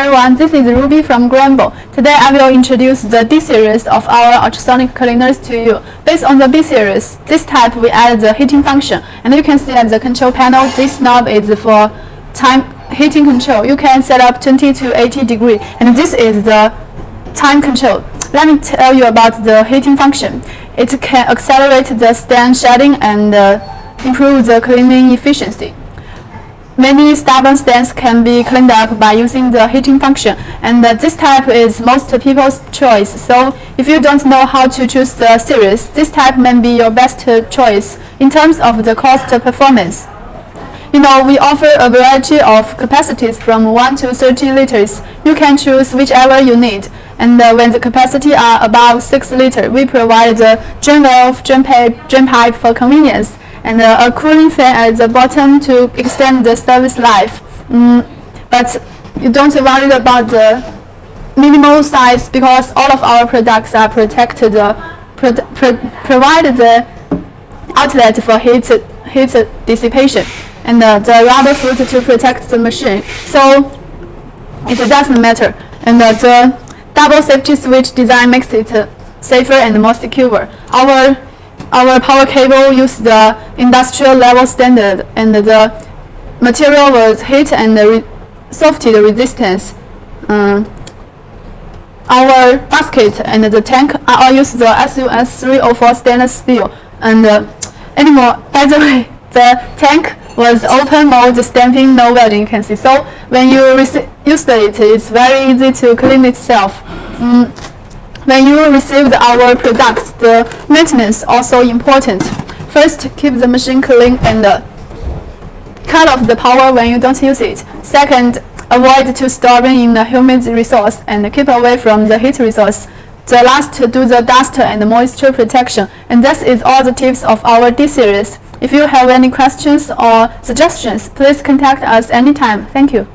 everyone, this is Ruby from Granbo. Today I will introduce the D-series of our ultrasonic cleaners to you. Based on the B-series, this type we add the heating function, and you can see at the control panel, this knob is for time heating control. You can set up 20 to 80 degrees, and this is the time control. Let me tell you about the heating function. It can accelerate the stain shedding and improve the cleaning efficiency. Many stubborn stains can be cleaned up by using the heating function, and this type is most people's choice. So if you don't know how to choose the series, this type may be your best choice in terms of the cost performance. We offer a variety of capacities from 1 to 30 liters. You can choose whichever you need. And when the capacity are above 6 liters, we provide the drain valve, drain pipe for convenience, and a cooling fan at the bottom to extend the service life. But you don't worry about the minimal size, because all of our products are protected, provide the outlet for heat dissipation, and the rubber foot to protect the machine. So it doesn't matter. And the double safety switch design makes it safer and more secure. Our power cable uses the industrial level standard, and the material was heat and safety resistance. Our basket and the tank all use the SUS 304 stainless steel. And by the way, the tank was open mode stamping, no welding, you can see. So when you use it, it's very easy to clean itself. When you receive our products, the maintenance also important. First, keep the machine clean and cut off the power when you don't use it. Second, avoid to storing in a humid resource and keep away from the heat resource. The last, do the dust and moisture protection. And that is all the tips of our D-series. If you have any questions or suggestions, please contact us anytime. Thank you.